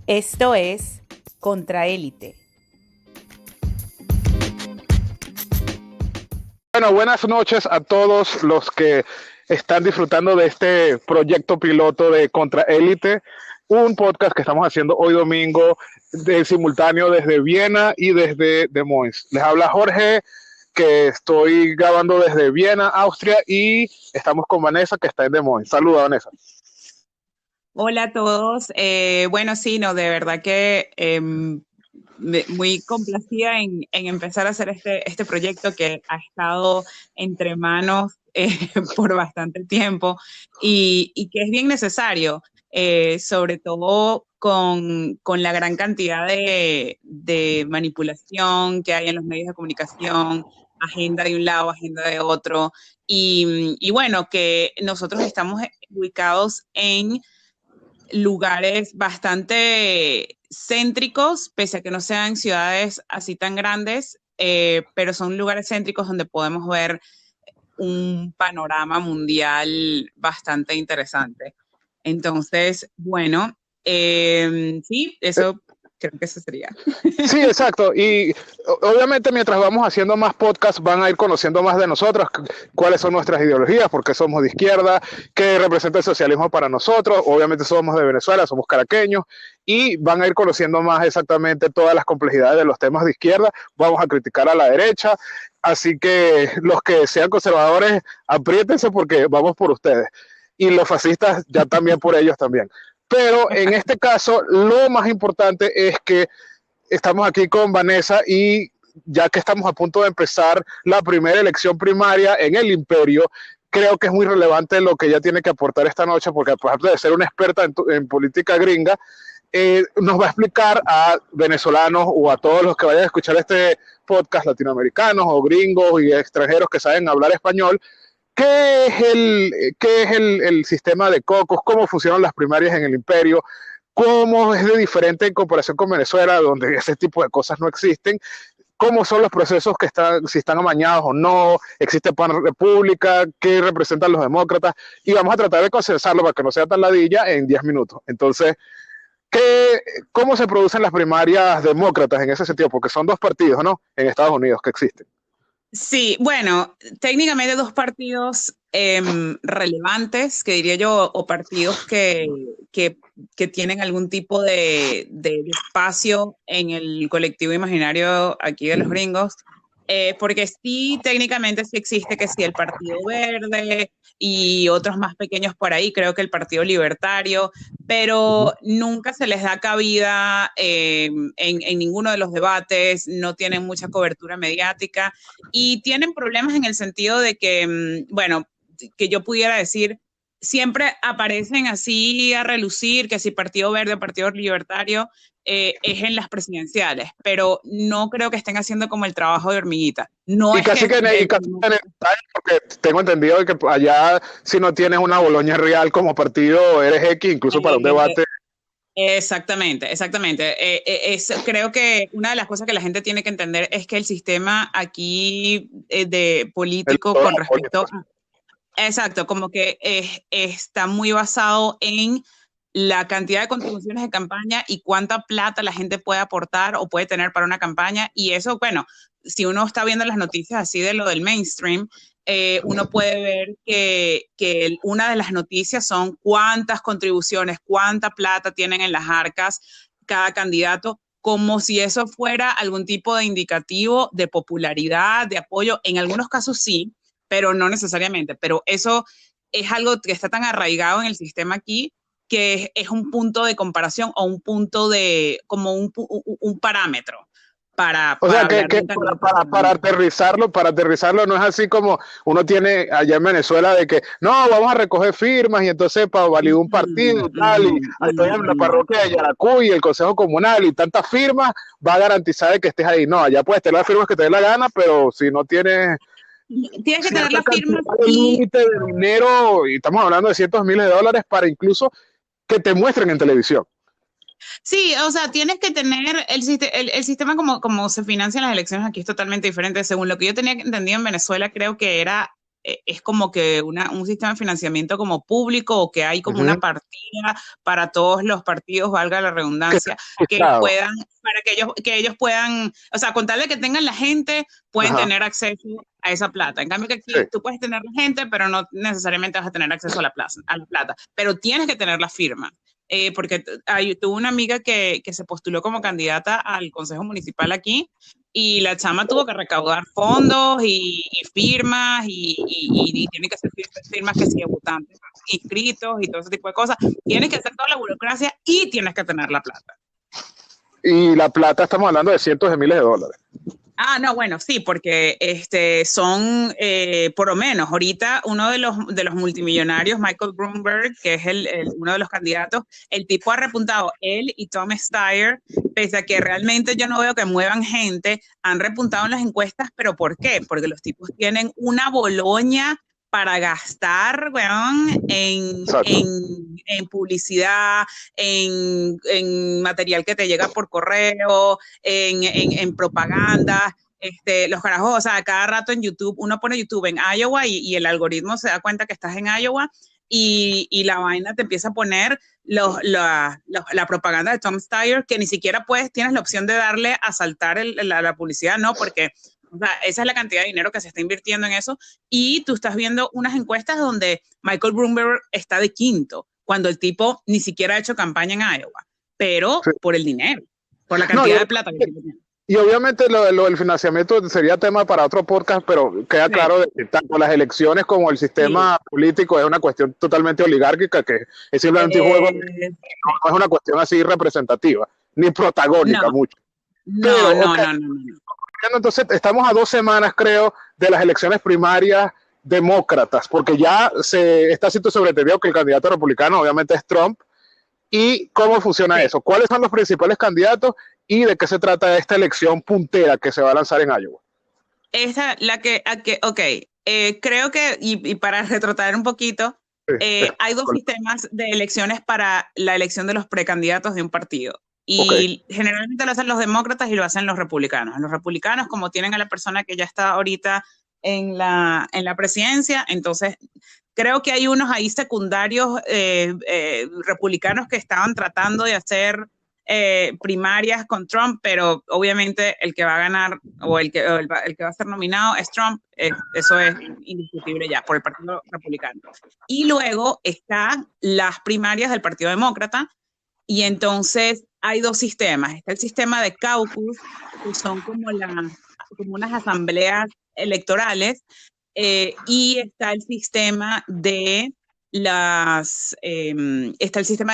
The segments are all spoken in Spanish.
Esto es Contraélite. Bueno, buenas noches a todos los que están disfrutando de este proyecto piloto de Contraélite, un podcast que estamos haciendo hoy domingo de simultáneo desde Viena y desde Des Moines. Les habla Jorge, que estoy grabando desde Viena, Austria, y estamos con Vanessa, que está en Des Moines. Saluda, Vanessa. Hola a todos. Bueno, sí, no, de verdad que muy complacida en empezar a hacer este proyecto que ha estado entre manos por bastante tiempo y que es bien necesario, sobre todo con la gran cantidad de manipulación que hay en los medios de comunicación, agenda de un lado, agenda de otro, y bueno, que nosotros estamos ubicados en lugares bastante céntricos, pese a que no sean ciudades así tan grandes, pero son lugares céntricos donde podemos ver un panorama mundial bastante interesante. Entonces, bueno, sí, eso creo que eso sería. Sí, exacto. Y obviamente mientras vamos haciendo más podcasts van a ir conociendo más de nosotros, cuáles son nuestras ideologías, por qué somos de izquierda, qué representa el socialismo para nosotros. Obviamente somos de Venezuela, somos caraqueños y van a ir conociendo más exactamente todas las complejidades de los temas de izquierda. Vamos a criticar a la derecha. Así que los que sean conservadores, apriétense porque vamos por ustedes. Y los fascistas ya también por ellos también. Pero en este caso, lo más importante es que estamos aquí con Vanessa y ya que estamos a punto de empezar la primera elección primaria en el imperio, creo que es muy relevante lo que ella tiene que aportar esta noche, porque aparte de ser una experta en política gringa, nos va a explicar a venezolanos o a todos los que vayan a escuchar este podcast, latinoamericanos o gringos y extranjeros que saben hablar español, ¿qué es el sistema de cocos? ¿Cómo funcionan las primarias en el imperio? ¿Cómo es de diferente en comparación con Venezuela, donde ese tipo de cosas no existen? ¿Cómo son los procesos que están, si están amañados o no? ¿Existe PAN República? ¿Qué representan los demócratas? Y vamos a tratar de consensarlo para que no sea tan ladilla en 10 minutos. Entonces, ¿cómo se producen las primarias demócratas en ese sentido? Porque son dos partidos, ¿no? En Estados Unidos que existen. Sí, bueno, técnicamente dos partidos relevantes, que diría yo, o partidos que tienen algún tipo de espacio en el colectivo imaginario aquí de los gringos, porque sí, técnicamente sí existe que sí el Partido Verde y otros más pequeños por ahí, creo que el Partido Libertario, pero nunca se les da cabida en ninguno de los debates, no tienen mucha cobertura mediática y tienen problemas en el sentido de que, bueno, que yo pudiera decir, siempre aparecen así a relucir, que si Partido Verde o Partido Libertario es en las presidenciales, pero no creo que estén haciendo como el trabajo de hormiguita. No y es casi que porque tengo entendido que allá si no tienes una Boloña Real como partido eres X, incluso para un debate. Exactamente, exactamente. Creo que una de las cosas que la gente tiene que entender es que el sistema aquí de político con respecto a... Exacto, como que está muy basado en la cantidad de contribuciones de campaña y cuánta plata la gente puede aportar o puede tener para una campaña. Y eso, bueno, si uno está viendo las noticias así de lo del mainstream, uno puede ver que una de las noticias son cuántas contribuciones, cuánta plata tienen en las arcas cada candidato, como si eso fuera algún tipo de indicativo de popularidad, de apoyo. En algunos casos sí, pero no necesariamente. Pero eso es algo que está tan arraigado en el sistema aquí que es un punto de comparación o un punto de, como un parámetro o sea, para aterrizarlo no es así como uno tiene allá en Venezuela de que no, vamos a recoger firmas y entonces para validar un partido y tal, y estoy en la parroquia de Yaracuy, el consejo comunal y tantas firmas va a garantizar de que estés ahí. No, allá puedes tener las firmas que te dé la gana, pero si no tienes que tener las firmas y límite de dinero, y estamos hablando de cientos de miles de dólares para incluso que te muestren en televisión. Sí, o sea, tienes que tener el sistema como se financian las elecciones aquí es totalmente diferente. Según lo que yo tenía entendido en Venezuela, creo que era es como que un sistema de financiamiento como público, o que hay como una partida para todos los partidos, valga la redundancia, que puedan, para que ellos puedan, o sea, con tal de que tengan la gente, pueden tener acceso a esa plata. En cambio que aquí tú puedes tener la gente, pero no necesariamente vas a tener acceso a la plata, pero tienes que tener la firma. Porque tuve una amiga que se postuló como candidata al Consejo Municipal aquí, y la chama tuvo que recaudar fondos y firmas, y tiene que hacer firmas que siguen votantes inscritos y todo ese tipo de cosas. Tienes que hacer toda la burocracia y tienes que tener la plata. Y la plata, estamos hablando de cientos de miles de dólares. Ah, no, bueno, sí, porque son, por lo menos, ahorita uno de los multimillonarios, Michael Bloomberg, que es uno de los candidatos, el tipo ha repuntado, él y Tom Steyer, pese a que realmente yo no veo que muevan gente, han repuntado en las encuestas. ¿Pero por qué? Porque los tipos tienen una boloña para gastar, weón, en publicidad, en material que te llega por correo, en propaganda. Los carajos, o sea, cada rato en YouTube, uno pone YouTube en Iowa y el algoritmo se da cuenta que estás en Iowa, y la vaina te empieza a poner la propaganda de Tom Steyer, que ni siquiera tienes la opción de darle a saltar la publicidad, ¿no? Porque, o sea, esa es la cantidad de dinero que se está invirtiendo en eso, y tú estás viendo unas encuestas donde Michael Bloomberg está de quinto, cuando el tipo ni siquiera ha hecho campaña en Iowa, pero por el dinero, por la cantidad de plata que tiene. Y obviamente lo del financiamiento sería tema para otro podcast, pero queda claro que tanto las elecciones como el sistema político es una cuestión totalmente oligárquica, que es simplemente un juego, no es una cuestión así representativa, ni protagónica mucho. No. Entonces, estamos a 2 semanas, creo, de las elecciones primarias demócratas, porque ya se está siendo sobreentendido que el candidato republicano obviamente es Trump. ¿Y cómo funciona eso? ¿Cuáles son los principales candidatos y de qué se trata esta elección puntera que se va a lanzar en Iowa? Creo que, y para retrotraer un poquito, hay dos sistemas de elecciones para la elección de los precandidatos de un partido. Y generalmente lo hacen los demócratas y lo hacen los republicanos. Los republicanos, como tienen a la persona que ya está ahorita en la presidencia, entonces creo que hay unos ahí secundarios republicanos que estaban tratando de hacer primarias con Trump, pero obviamente el que va a ganar o el que va a ser nominado es Trump. Eso es indiscutible ya por el Partido Republicano. Y luego están las primarias del Partido Demócrata, y entonces hay dos sistemas. Está el sistema de caucus, que son como unas asambleas electorales, y está el sistema de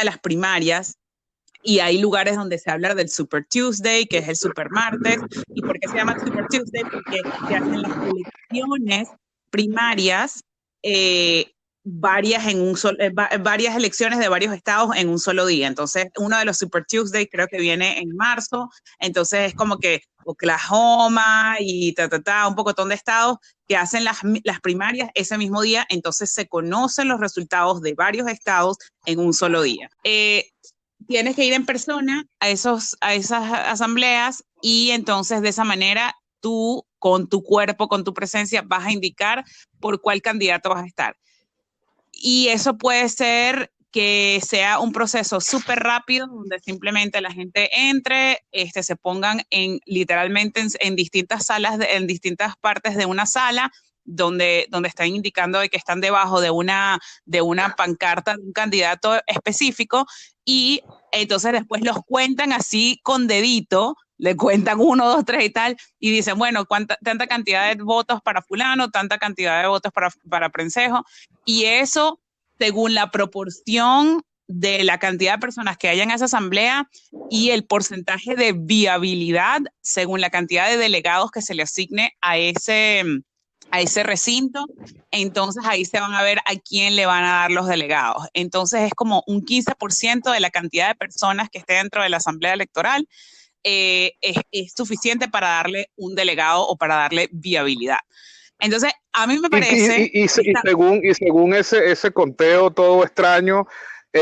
las primarias, y hay lugares donde se habla del Super Tuesday, que es el Super Martes. ¿Y por qué se llama Super Tuesday? Porque se hacen las elecciones primarias, varias elecciones de varios estados en un solo día. Entonces, uno de los Super Tuesday creo que viene en marzo. Entonces, es como que Oklahoma y un pocotón de estados que hacen las primarias ese mismo día. Entonces, se conocen los resultados de varios estados en un solo día. Tienes que ir en persona a esas asambleas, y entonces de esa manera tú, con tu cuerpo, con tu presencia, vas a indicar por cuál candidato vas a estar. Y eso puede ser que sea un proceso súper rápido, donde simplemente la gente entre, se pongan literalmente en distintas salas, en distintas partes de una sala, donde están indicando de que están debajo de una pancarta de un candidato específico, y entonces después los cuentan así con dedito, le cuentan 1, 2, 3 y tal, y dicen, bueno, tanta cantidad de votos para fulano, tanta cantidad de votos para Prensejo, y eso según la proporción de la cantidad de personas que haya en esa asamblea y el porcentaje de viabilidad según la cantidad de delegados que se le asigne a ese recinto. Entonces ahí se van a ver a quién le van a dar los delegados. Entonces es como un 15% de la cantidad de personas que esté dentro de la asamblea electoral es suficiente para darle un delegado o para darle viabilidad. Entonces, a mí me parece... Y según ese conteo todo extraño,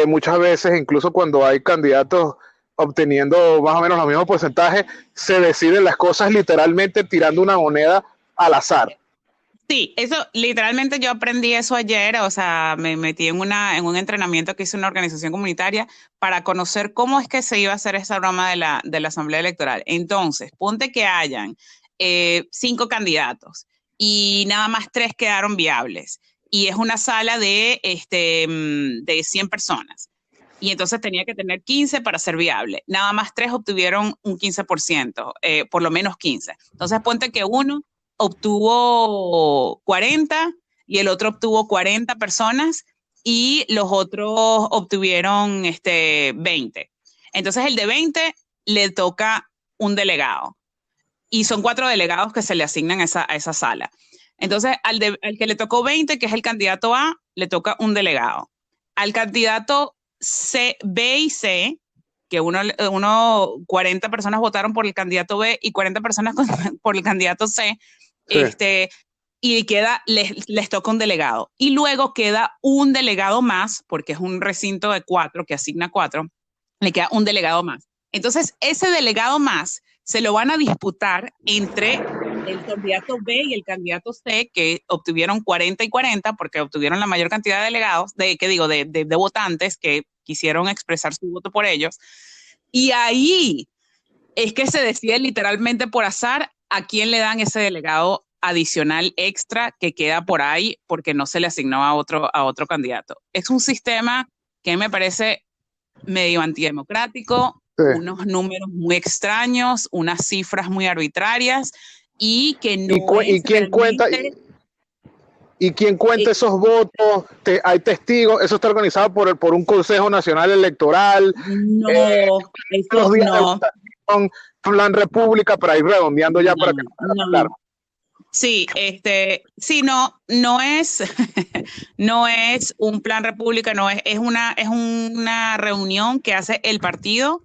muchas veces, incluso cuando hay candidatos obteniendo más o menos los mismos porcentajes, se deciden las cosas literalmente tirando una moneda al azar. Sí, eso literalmente yo aprendí eso ayer, o sea, me metí en un entrenamiento que hizo una organización comunitaria para conocer cómo es que se iba a hacer esa broma de la Asamblea Electoral. Entonces, ponte que hayan 5 candidatos y nada más 3 quedaron viables. Y es una sala de 100 personas. Y entonces tenía que tener 15 para ser viable. Nada más 3 obtuvieron un 15%, por lo menos 15. Entonces, ponte que uno obtuvo 40 y el otro obtuvo 40 personas y los otros obtuvieron 20. Entonces el de 20 le toca un delegado y son 4 delegados que se le asignan a esa sala. Entonces al que le tocó 20, que es el candidato A, le toca un delegado. Al candidato C, B y C, que 40 personas votaron por el candidato B y 40 personas por el candidato C, sí. Y les toca un delegado. Y luego queda un delegado más, porque es un recinto de 4 que asigna 4, le queda un delegado más. Entonces, ese delegado más se lo van a disputar entre el candidato B y el candidato C, que obtuvieron 40 y 40, porque obtuvieron la mayor cantidad de delegados, de votantes que quisieron expresar su voto por ellos. Y ahí es que se decide literalmente por azar a quién le dan ese delegado adicional extra que queda por ahí porque no se le asignó a otro candidato. Es un sistema que me parece medio antidemocrático, sí. Unos números muy extraños, unas cifras muy arbitrarias y que no ¿Y quién cuenta? ¿Y quién cuenta esos votos? ¿Hay testigos? ¿Eso está organizado por un Consejo Nacional Electoral? No, eso no. Plan República, para ir redondeando ya, para que no. Claro. Sí, no es, no es un plan república, es una reunión que hace el partido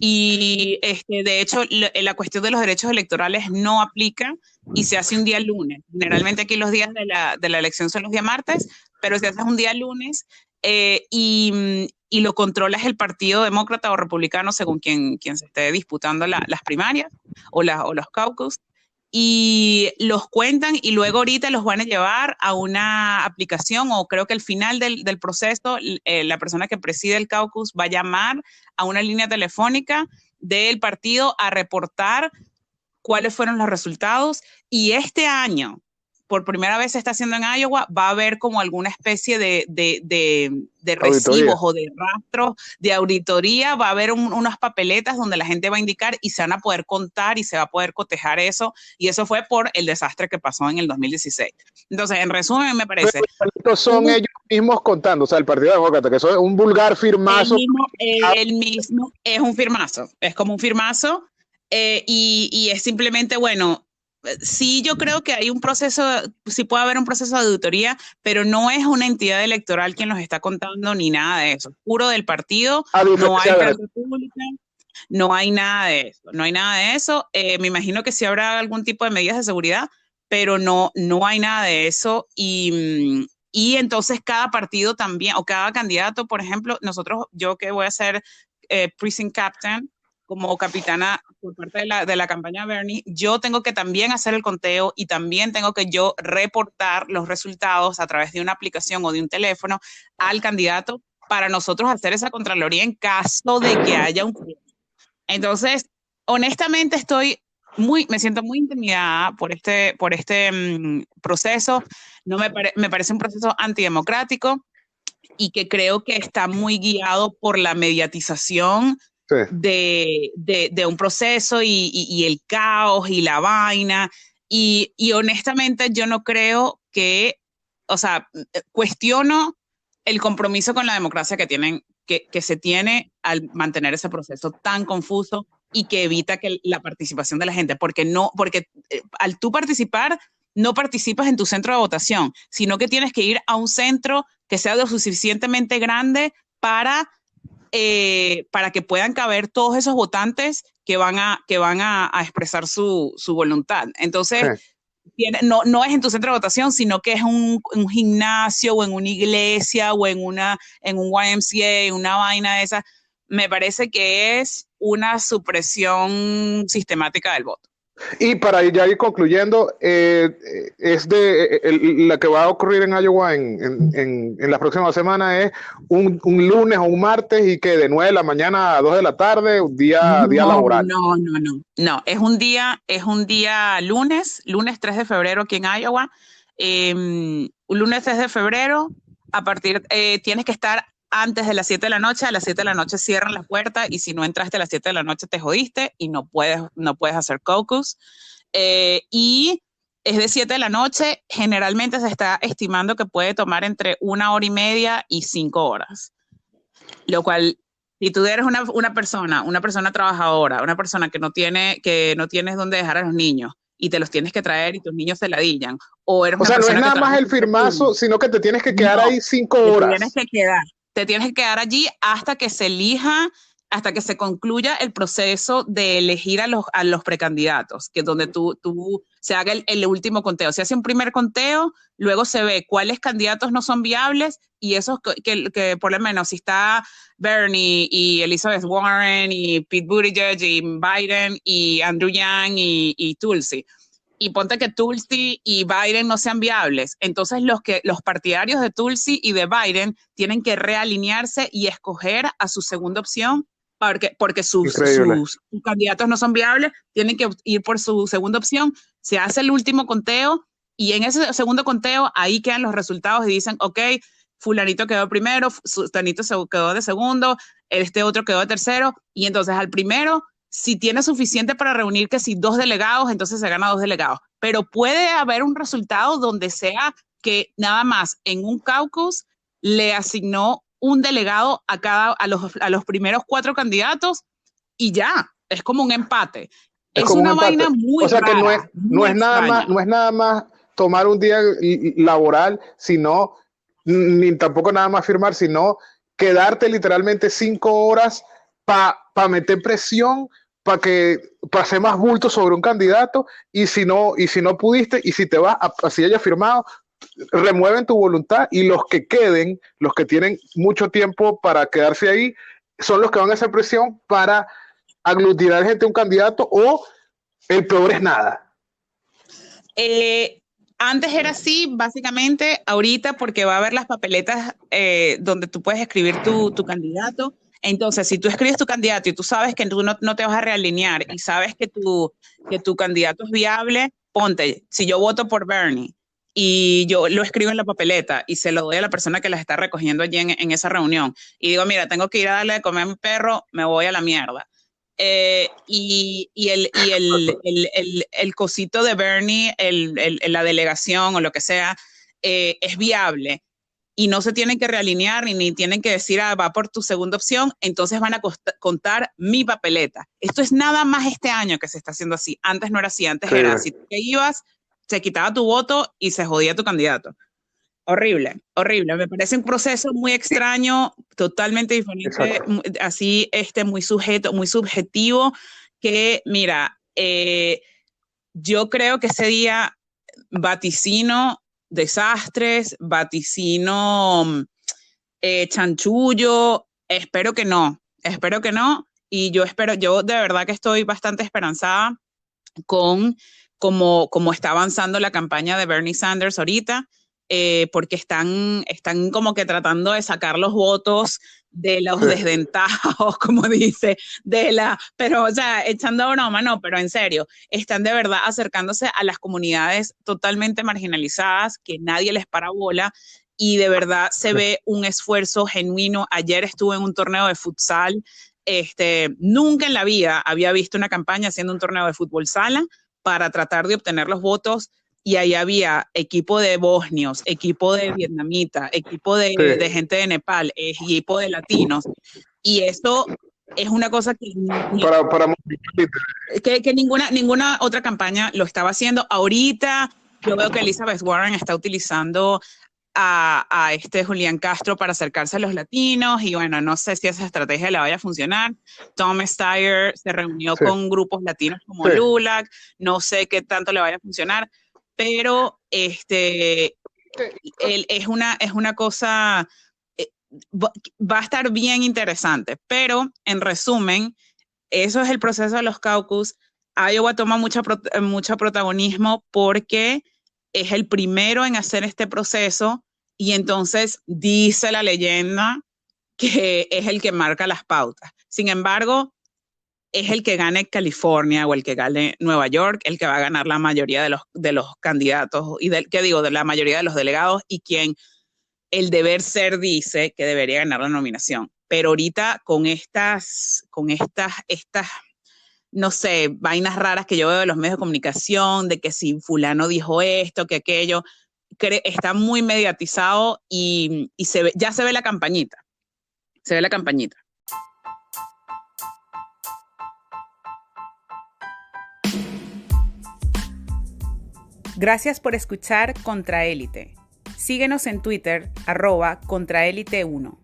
y de hecho la cuestión de los derechos electorales no aplica y se hace un día lunes. Generalmente aquí los días de la elección son los días martes, pero se hace un día lunes y lo controla es el Partido Demócrata o Republicano según quien se esté disputando las primarias o los caucus. Y los cuentan y luego ahorita los van a llevar a una aplicación o creo que al final del proceso la persona que preside el caucus va a llamar a una línea telefónica del partido a reportar cuáles fueron los resultados y este año por primera vez se está haciendo en Iowa, va a haber como alguna especie de recibos o de rastros de auditoría, va a haber unas papeletas donde la gente va a indicar y se van a poder contar y se va a poder cotejar eso, y eso fue por el desastre que pasó en el 2016. Entonces, en resumen, me parece... Pero son ellos mismos contando, o sea, el Partido Demócrata, que eso es un vulgar firmazo. El mismo es un firmazo, es como un firmazo, y es simplemente, bueno... Sí, yo creo que hay un proceso, sí puede haber un proceso de auditoría, pero no es una entidad electoral quien los está contando ni nada de eso. Es puro del partido, no hay plan república, no hay nada de eso, no hay nada de eso. Me imagino que sí habrá algún tipo de medidas de seguridad, pero no hay nada de eso. Y entonces cada partido también, o cada candidato, por ejemplo, yo que voy a ser precinct captain, como capitana por parte de la campaña Bernie, yo tengo que también hacer el conteo y también tengo que yo reportar los resultados a través de una aplicación o de un teléfono al candidato para nosotros hacer esa contraloría en caso de que haya un... Entonces, honestamente me siento muy intimidada por este proceso. Me parece un proceso antidemocrático y que creo que está muy guiado por la mediatización sí. de un proceso y el caos y la vaina y honestamente yo no creo que, o sea, cuestiono el compromiso con la democracia que se tiene al mantener ese proceso tan confuso y que evita que la participación de la gente, porque al tú participar no participas en tu centro de votación, sino que tienes que ir a un centro que sea lo suficientemente grande para que puedan caber todos esos votantes que van a expresar su voluntad. Entonces, sí. No es en tu centro de votación, sino que es un gimnasio o en una iglesia o en un YMCA, una vaina de esas. Me parece que es una supresión sistemática del voto. Y para ya ir concluyendo, es la que va a ocurrir en Iowa en la próxima semana es un lunes o un martes y que de 9 de la mañana a 2 de la tarde, día laboral. No, es un día lunes 3 de febrero aquí en Iowa. Un lunes 3 de febrero, tienes que estar antes de las 7 de la noche. A las 7 de la noche cierran la puerta y si no entraste a las 7 de la noche te jodiste y no puedes hacer caucus. Y es de 7 de la noche. Generalmente se está estimando que puede tomar entre 1 hora y media y 5 horas. Lo cual, si tú eres una persona trabajadora, una persona que no tienes dónde dejar a los niños y te los tienes que traer y tus niños se ladillan, o eres una no persona es nada más el firmazo, sino que te tienes que quedar ahí 5 horas. Te tienes que quedar allí hasta que se elija, hasta que se concluya el proceso de elegir a los precandidatos, que es donde se haga el último conteo. Se hace un primer conteo, luego se ve cuáles candidatos no son viables y esos que por lo menos si está Bernie y Elizabeth Warren y Pete Buttigieg y Biden y Andrew Yang y Tulsi, y ponte que Tulsi y Biden no sean viables, entonces los partidarios de Tulsi y de Biden tienen que realinearse y escoger a su segunda opción, porque sus candidatos no son viables, tienen que ir por su segunda opción. Se hace el último conteo y en ese segundo conteo ahí quedan los resultados y dicen, ok, fulanito quedó primero, fulanito quedó de segundo, este otro quedó de tercero, y entonces al primero, si tiene suficiente para reunir que si 2 delegados, entonces se gana 2 delegados. Pero puede haber un resultado donde sea que nada más en un caucus le asignó un delegado a los primeros 4 candidatos y ya, es como un empate. Es una vaina muy rara. O sea que no es nada más tomar un día laboral, sino ni tampoco nada más firmar, sino quedarte literalmente 5 horas para meter presión, para hacer más bulto sobre un candidato, y si no pudiste, y si te vas, así hayas firmado, remueven tu voluntad, y los que queden, los que tienen mucho tiempo para quedarse ahí, son los que van a hacer presión para aglutinar gente a un candidato, o el peor es nada. Antes era así, básicamente, ahorita porque va a haber las papeletas donde tú puedes escribir tu candidato. Entonces, si tú escribes tu candidato y tú sabes que tú no te vas a realinear y sabes que tu candidato es viable, ponte, si yo voto por Bernie y yo lo escribo en la papeleta y se lo doy a la persona que las está recogiendo allí en esa reunión y digo, mira, tengo que ir a darle de comer a mi perro, me voy a la mierda. Y el cosito de Bernie, la delegación o lo que sea, es viable y no se tienen que realinear ni tienen que decir, va por tu segunda opción, entonces van a contar mi papeleta. Esto es nada más este año que se está haciendo así. Antes no era así, antes era así. Que ibas, se quitaba tu voto y se jodía tu candidato. Horrible. Me parece un proceso muy extraño, totalmente diferente, así muy subjetivo, que mira, yo creo que ese día vaticino desastres, vaticino chanchullo, espero que no, y yo de verdad que estoy bastante esperanzada con cómo está avanzando la campaña de Bernie Sanders ahorita, porque están como que tratando de sacar los votos de los desdentados, como dice, pero o sea, echando broma, no, pero en serio, están de verdad acercándose a las comunidades totalmente marginalizadas, que nadie les para bola, y de verdad se ve un esfuerzo genuino. Ayer estuve en un torneo de futsal, nunca en la vida había visto una campaña haciendo un torneo de fútbol sala para tratar de obtener los votos, y ahí había equipo de bosnios, equipo de vietnamitas, equipo de gente de Nepal, equipo de latinos, y esto es una cosa que ninguna otra campaña lo estaba haciendo. Ahorita yo veo que Elizabeth Warren está utilizando a Julián Castro para acercarse a los latinos, y bueno, no sé si esa estrategia le vaya a funcionar. Tom Steyer se reunió con grupos latinos como LULAC, no sé qué tanto le vaya a funcionar, pero es una cosa, va a estar bien interesante, pero en resumen, eso es el proceso de los caucus. Iowa toma mucho protagonismo porque es el primero en hacer este proceso y entonces dice la leyenda que es el que marca las pautas. Sin embargo, es el que gane California o el que gane Nueva York, el que va a ganar la mayoría de los candidatos y de la mayoría de los delegados y quien el deber ser dice que debería ganar la nominación. Pero ahorita con estas, no sé, vainas raras que yo veo de los medios de comunicación, de que si fulano dijo esto, que aquello, está muy mediatizado y ya se ve la campañita. Se ve la campañita. Gracias por escuchar Contraélite. Síguenos en Twitter, @Contraélite1.